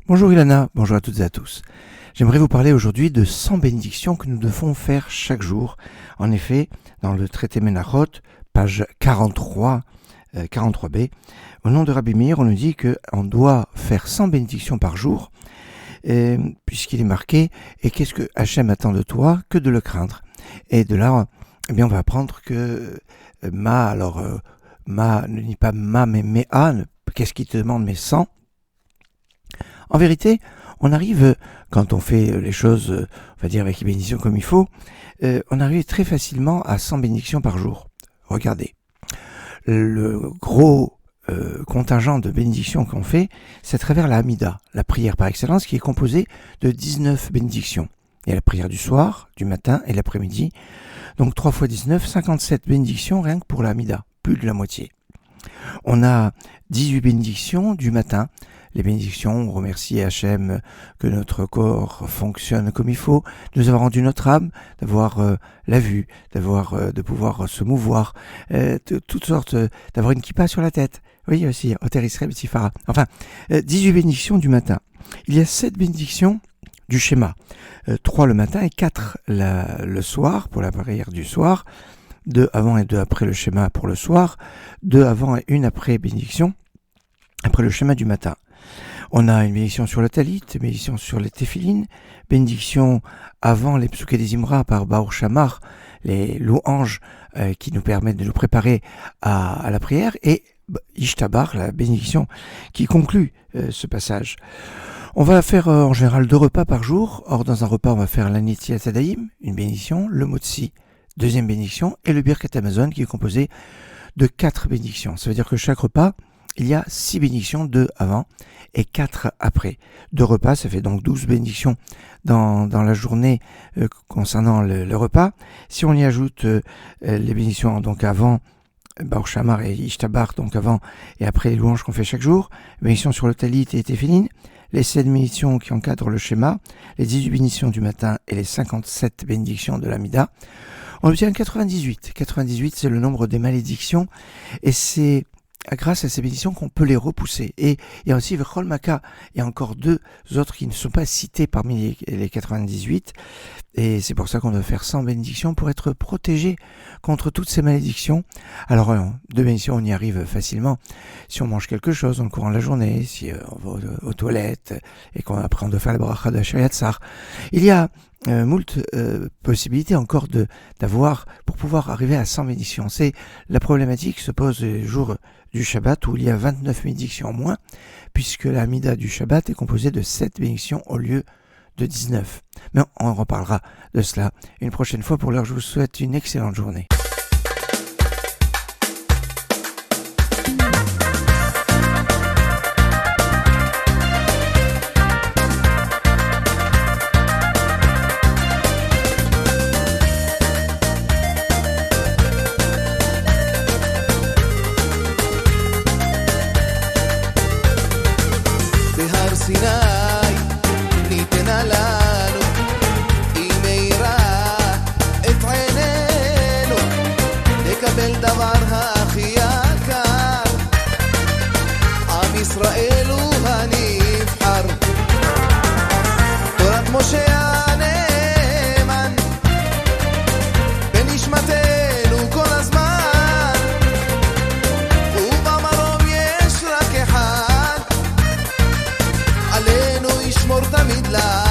Bonjour Ilana, bonjour à toutes et à tous. J'aimerais vous parler aujourd'hui de 100 bénédictions que nous devons faire chaque jour. En effet, dans le traité Menachot, page 43, 43b, au nom de Rabbi Meir, on nous dit qu'on doit faire 100 bénédictions par jour, puisqu'il est marqué « Et qu'est-ce que Hachem attend de toi que de le craindre ?» Et de là, eh bien, on va apprendre que Ma ne dit pas Ma, mais Mea, qu'est-ce qu'il te demande, mais 100. En vérité, on arrive, quand on fait les choses, on va dire avec les bénédictions comme il faut, on arrive très facilement à 100 bénédictions par jour. Regardez, le gros contingent de bénédictions qu'on fait, c'est à travers la Hamida, la prière par excellence, qui est composée de 19 bénédictions. Il y a la prière du soir, du matin et l'après-midi. Donc 3 fois 19, 57 bénédictions rien que pour la Hamida, plus de la moitié. On a 18 bénédictions du matin. Les bénédictions, on remercie Hachem que notre corps fonctionne comme il faut, de nous avoir rendu notre âme, d'avoir la vue, de pouvoir se mouvoir, de toutes sortes, d'avoir une kippa sur la tête. Oui, aussi, Oter Israël Tifara. Enfin, 18 bénédictions du matin. Il y a 7 bénédictions du schéma. 3 le matin et 4 le soir, pour la prière du soir. 2 avant et 2 après le schéma pour le soir. 2 avant et 1 après bénédiction, après le schéma du matin. On a une bénédiction sur le talit, une bénédiction sur les téphilines, bénédiction avant les psuké des Imra par Baruch Shamar, les louanges qui nous permettent de nous préparer à la prière, et Ishtabar, la bénédiction qui conclut ce passage. On va faire en général 2 repas par jour. Or, dans un repas, on va faire l'Anitziat Sadaim, une bénédiction, le Motzi, deuxième bénédiction, et le Birkat Hamazon qui est composé de 4 bénédictions. Ça veut dire que chaque repas, il y a 6 bénédictions, 2 avant et 4 après. 2 repas, ça fait donc 12 bénédictions dans la journée concernant le repas. Si on y ajoute les bénédictions donc avant, Baruch Shamar et Ishtabar, donc avant et après les louanges qu'on fait chaque jour, bénédictions sur le talit et téphilines, les 7 bénédictions qui encadrent le schéma, les 18 bénédictions du matin et les 57 bénédictions de l'Amida, on obtient 98. 98, c'est le nombre des malédictions et c'est grâce à ces bénédictions qu'on peut les repousser. Et il y a aussi Vechol Maka, il y a encore 2 autres qui ne sont pas cités parmi les 98, et c'est pour ça qu'on doit faire 100 bénédictions pour être protégé contre toutes ces malédictions. Alors 2 bénédictions, on y arrive facilement si on mange quelque chose dans le courant de la journée, si on va aux toilettes et qu'après on doit faire la bracha de Shariat Sar. Il y a moult possibilités encore d'avoir pour pouvoir arriver à 100 bénédictions. C'est la problématique se pose les jours du Shabbat où il y a 29 bénédictions en moins, puisque la Hamida du Shabbat est composée de 7 bénédictions au lieu de 19. Mais on reparlera de cela une prochaine fois. Pour l'heure, je vous souhaite une excellente journée. סיני ניתנה לנו, היא מאירה את עינינו, לקבל דבר הכי יקר, עם ישראל הוא הנבחר, תורת משה הנאמן, בנשמתנו כל הזמן, ובמרום יש רק אחד, עלינו ישמור תמיד לה